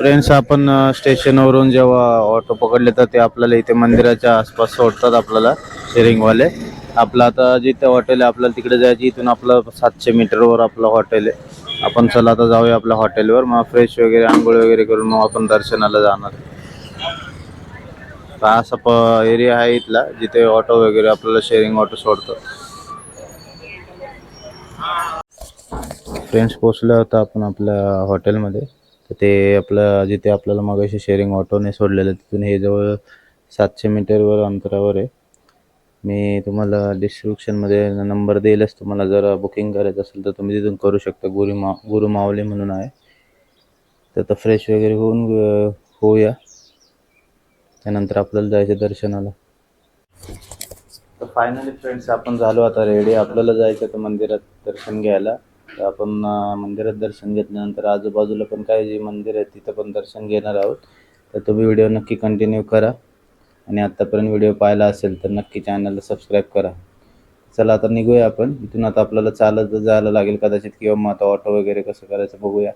Friends, आपण स्टेशनवरून जेव्हा ऑटो पकडले तर ते आपल्याला इथे मंदिराच्या आसपास सोडतात आपल्याला शेअरिंगवाले. आपलं आता जिथे हॉटेल आहे आपल्याला तिकडे जायचं. इथून आपलं 700 मीटरवर आपलं हॉटेल आहे. आपण चला आता जाऊया आपल्या हॉटेलवर. मग फ्रेश वगैरे आंघोळ वगैरे करून मग आपण दर्शनाला जाणार. हा असा एरिया आहे इथला जिथे ऑटो वगैरे आपल्याला शेअरिंग ऑटो सोडतात. फ्रेंड्स, पोचलो होता आपण आपल्या हॉटेलमध्ये. तर ते आपलं जिथे आपल्याला मगाशी शेअरिंग ऑटोने सोडलेलं तिथून हे जवळ 700 मीटरवर अंतरावर आहे. मी तुम्हाला डिस्क्रिप्शनमध्ये नंबर देईलच. तुम्हाला जर बुकिंग करायचं असेल तर तुम्ही तिथून करू शकता. गुरु माऊली म्हणून आहे. तर आता फ्रेश वगैरे होऊया. त्यानंतर आपल्याला जायचं दर्शनाला. तर फायनली फ्रेंड्स, आपण झालो आता रेडी. आपल्याला जायचं तर मंदिरात दर्शन घ्यायला. तर आपण मंदिरात दर्शन घेतल्यानंतर आजूबाजूला पण काही जी मंदिर आहेत तिथं पण दर्शन घेणार आहोत. तर तुम्ही व्हिडिओ नक्की कंटिन्यू करा. आणि आत्तापर्यंत व्हिडिओ पाहिला असेल तर नक्की चॅनलला सबस्क्राईब करा. चला आता निघूया आपण इथून. आता आपल्याला चालत जायला लागेल कदाचित, किंवा मग आता ऑटो वगैरे कसं करायचं बघूया.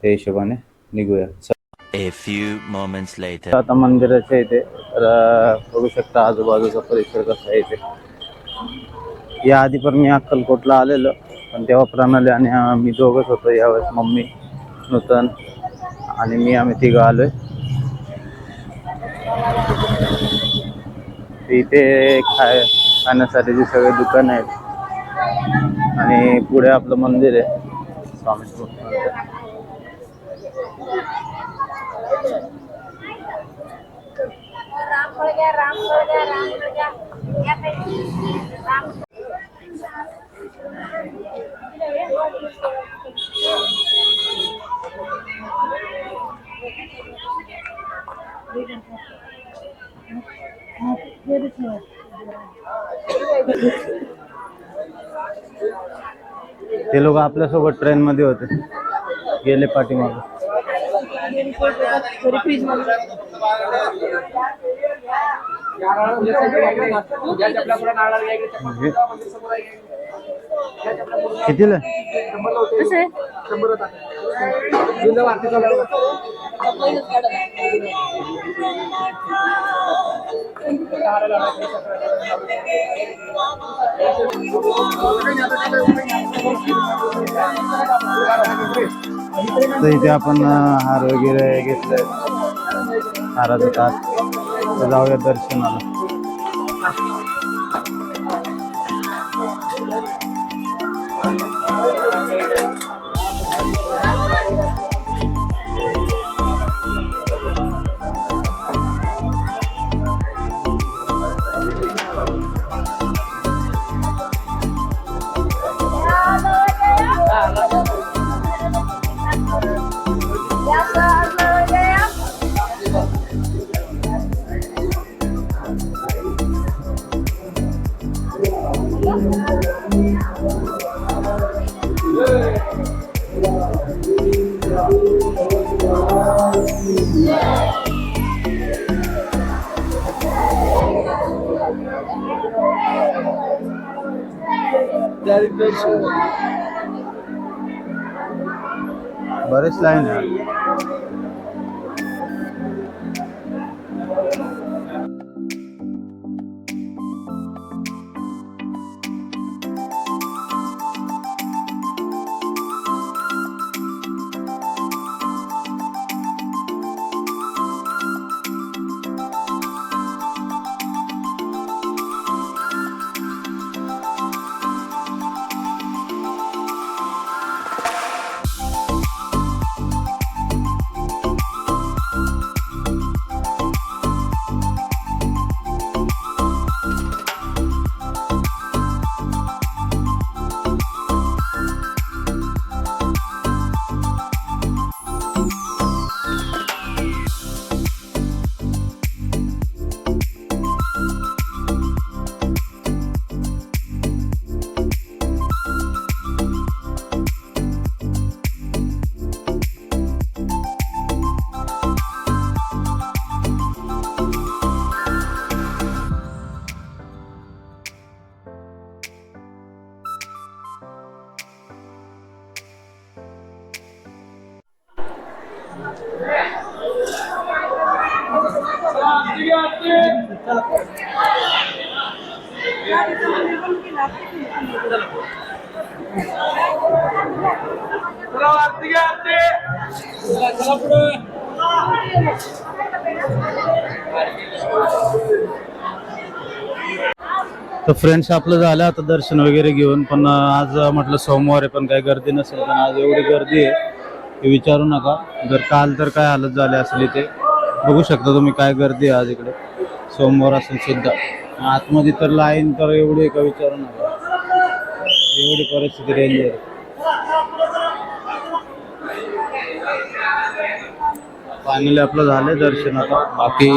त्या हिशोबाने निघूया. A few moments later. आता मंदिराच्या इथे तर बघू शकता आजूबाजूचा परिसर कसा आहे इथे. या आधी पण मी अक्कलकोटला आलेलो, पण तेव्हा प्रणाली आणि मी दोघंच होतो. यावेळेस मम्मी, नूतन आणि मी, आम्ही तिघं आलोय. इथे खाण्यासाठीची सगळे दुकान आहेत आणि पुढे आपलं मंदिर आहे स्वामी समर्थांचं. ते लोक आपल्यासोबत ट्रेन मध्ये होते, गेले पाठीमागे. कितीला? तर इथे आपण हार वगैरे घेतलंय, हाराचं ताट. तर जाऊया दर्शनाला. बरेच लाईन आहे. तर फ्रेंड्स आपलं झालं आता दर्शन वगैरे घेऊन, पण आज म्हटलं सोमवार आहे पण काही गर्दी नसेल, पण आज एवढी गर्दी आहे की विचारू नका. जर काल तर काय हालत झाली असली ते बघू शकता तुम्ही, काय गर्दी आहे आज इकडे सोमवार असेल सुद्धा. आतमध्ये तर लाईन तर एवढी आहे का विचारू नका, एवढी परिस्थिती डेंजर आहे. फायनली आपलं झालंय दर्शन, आता बाकी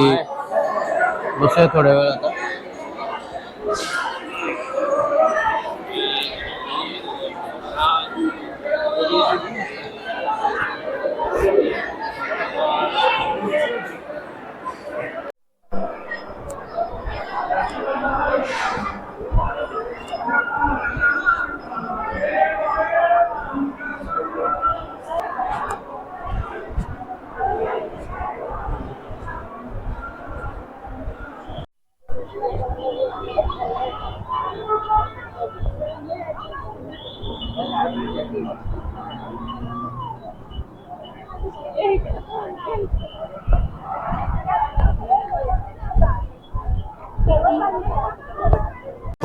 बसूया थोड्या वेळ आता.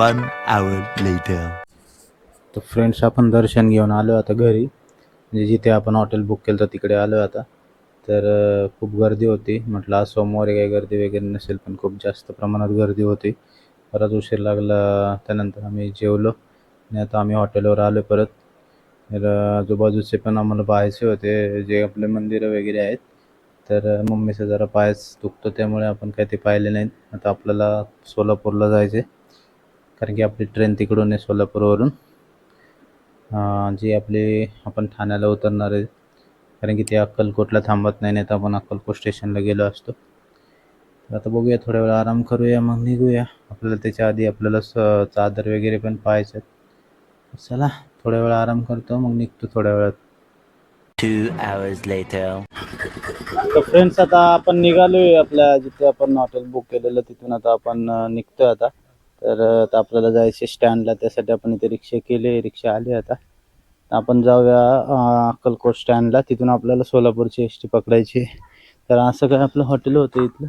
One hour later. तर फ्रेंड्स आपण दर्शन घेऊन आलो आता घरी, म्हणजे जिथे आपण हॉटेल बुक केलं तर तिकडे आलो आता. तर खूप गर्दी होती, म्हटलं आज सोमवारी काही गर्दी वगैरे नसेल, पण खूप जास्त प्रमाणात गर्दी होती. बराच उशीर लागला, त्यानंतर आम्ही जेवलो आणि आता आम्ही हॉटेलवर आलो परत. तर आजूबाजूचे पण आम्हाला पाहायचे होते जे आपले मंदिरं वगैरे आहेत. तर मम्मीचं जरा पायच दुखतो त्यामुळे आपण काही ते पाहिले नाहीत. आता आपल्याला सोलापूरला जायचे, कारण की आपली ट्रेन तिकडून आहे सोलापूरवरून, जी आपली आपण ठाण्याला उतरणार आहे, कारण की ते अक्कलकोटला थांबत नाही, तर आपण अक्कलकोट स्टेशनला गेलो असतो. तर आता बघूया, थोड्या वेळ आराम करूया मग निघूया. आपल्याला त्याच्या आधी आपल्याला चादर वगैरे पण पाहायचं. चला थोड्या वेळ आराम करतो, मग निघतो थोड्या वेळात. 2 hours later. तर फ्रेंड्स आता आपण निघालोय आपल्या जिथे आपण हॉटेल बुक केलेलं तिथून. आता आपण निघतोय आता. तर आता आपल्याला जायचे स्टँडला, त्यासाठी आपण इथे रिक्षा केली, रिक्षा आली. आता आपण जाऊया अक्कलकोट स्टँडला, तिथून आपल्याला सोलापूरची एस टी पकडायची. तर असं काय आपलं हॉटेल होतं इथलं,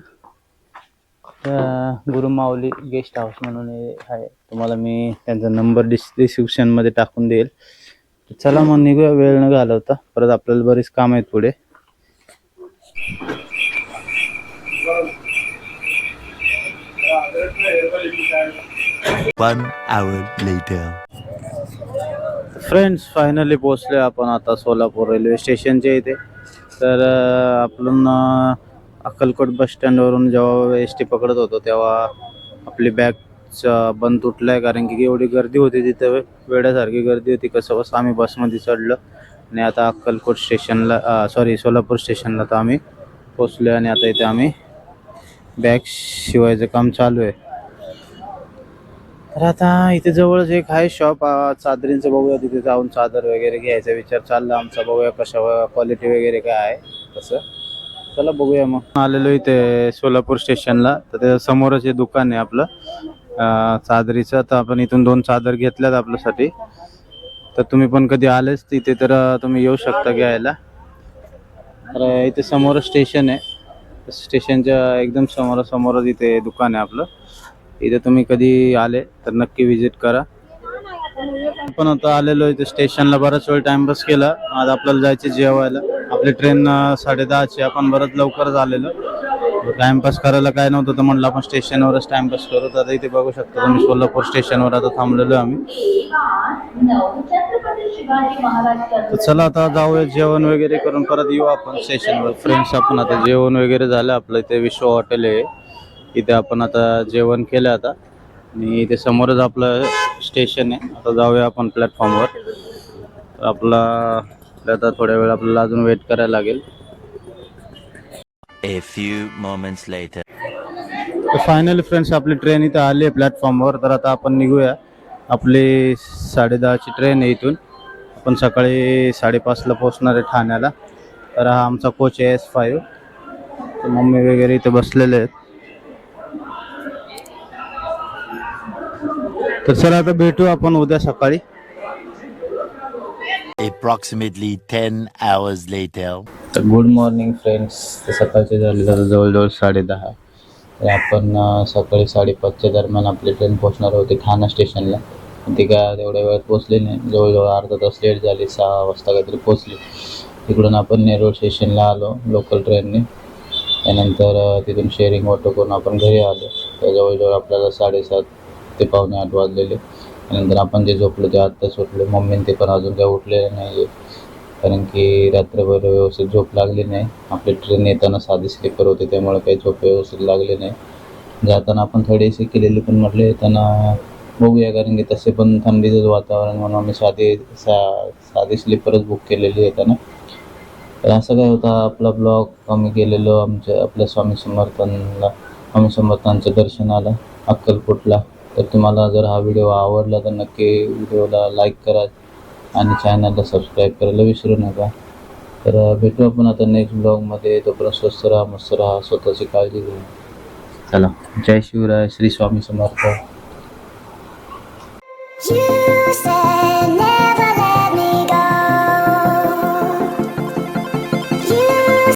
गुरुमाऊली गेस्ट हाऊस म्हणून आहे. तुम्हाला मी त्यांचा नंबर डिस्क्रिप्शनमध्ये टाकून देईल. चला मग निघूया, वेळ न घालवता. परत आपल्याला बरीच काम आहेत पुढे. One hour later. Friends finally पोहोचले आपण आता सोलापूर रेल्वे स्टेशनच्या इथे. तर आपण अक्कलकोट बस स्टँडवरून जेव्हा एस टी पकडत होतो तेव्हा आपली बॅगचा बंद तुटला आहे, कारण की एवढी गर्दी होती तिथे, वेड्यासारखी गर्दी होती. कसं बस आम्ही बसमध्ये चढलो आणि आता अक्कलकोट स्टेशनला सोलापूर स्टेशनला तर आम्ही पोचलो. आणि आता इथे आम्ही बॅग शिवायचं काम चालू आहे. तर आता इथे जवळच एक आहे शॉप चादरींचं, बघूया तिथे जाऊन चादर वगैरे घ्यायचा विचार चालला आमचा. बघूया कशा क्वालिटी वगैरे काय आहे तसं. चला बघूया. मग आलेलो इथे सोलापूर स्टेशनला, तर त्या समोरच हे दुकान आहे आपलं चादरीचं. तर आपण इथून 2 चादर घेतल्यात आपल्यासाठी. तर तुम्ही पण कधी आलेच तिथे तर तुम्ही येऊ शकता घ्यायला. तर इथे समोर स्टेशन आहे, स्टेशनच्या एकदम समोरच इथे दुकान आहे आपलं. इथे तुम्ही कधी आले तर नक्की विजिट करा. आपण आता आलेलो इथे स्टेशनला, बराच वेळ टाइमपास केला. आज आपल्याला जायचे जेवायला, आपली ट्रेन 10:30ची. आपण बरंच लवकरच आलेलो, टाइमपास करायला काय नव्हतं तर म्हटलं आपण स्टेशनवरच टाइमपास करू. तर आता इथे बघू शकता तुम्ही सोलापूर स्टेशनवर आता थांबलेलो आम्ही. तर चला आता जाऊया, जेवण वगैरे करून परत येऊ आपण स्टेशनवर. फ्रेंड्स आपण आता जेवण वगैरे झालं आपलं. इथे विश्व हॉटेल आहे, इथे आपण आता जेवण केलं आता. आणि इथे समोरच आपलं स्टेशन आहे. आता जाऊया आपण प्लॅटफॉर्मवर. तर आता थोड्या वेळ आपल्याला अजून वेट करायला लागेल. A few moments later. तर फायनली फ्रेंड्स आपली ट्रेन इथं आली आहे प्लॅटफॉर्मवर. तर आता आपण निघूया. आपली 10:30ची ट्रेन आहे इथून. आपण सकाळी 5:30ला पोहोचणार आहे ठाण्याला. तर हा आमचा कोच आहे S5. तर मम्मी वगैरे इथे बसलेले आहेत. तर चला आता भेटू आपण उद्या सकाळी. Approximately 10 hours later. तर गुड मॉर्निंग फ्रेंड्स. तर सकाळचे झाले तर जवळजवळ 10:30. तर आपण सकाळी 5:30च्या दरम्यान आपली ट्रेन पोहोचणार होती ठाणा स्टेशनला. ती काय तेवढ्या वेळात पोचली नाही, जवळजवळ अर्धा तास लेट झाली, 6 वाजता काहीतरी पोचली. तिकडून आपण नेरूळ स्टेशनला आलो लोकल ट्रेनने. त्यानंतर तिथून शेअरिंग ऑटो करून आपण घरी आलो. तर जवळजवळ आपल्याला 7:30 ते पावणे 8 वाजलेले. त्यानंतर आपण जे झोपलो ते आत्ताच उठलो. मम्मीने ते पण अजून काही उठलेले नाही आहे, कारण की रात्रभर व्यवस्थित झोप लागली नाही. आपली ट्रेन येताना साधी स्लीपर होती, त्यामुळे काही झोप व्यवस्थित लागली नाही. जाताना आपण थर्ड AC केलेली, पण म्हटलं येताना बघूया, कारण की तसे पण थंडीचंच वातावरण, म्हणून आम्ही साधी स्लीपरच बुक केलेली येताना. तर असं काय होतं, आपला ब्लॉग आम्ही गेलेलो आपल्या स्वामी समर्थांच्या दर्शनाला अक्कलकोटला. तर तुम्हाला जर हा व्हिडिओ आवडला तर नक्की व्हिडिओला लाईक करा आणि चॅनलला सबस्क्राईब करायला विसरू नका. तर भेटू आपण आता नेक्स्ट ब्लॉगमध्ये. तोपर्यंत स्वस्त राहा, मस्त राहा, स्वतःची काळजी घ्या. चला, जय शिवराय, श्री स्वामी समर्थ. You said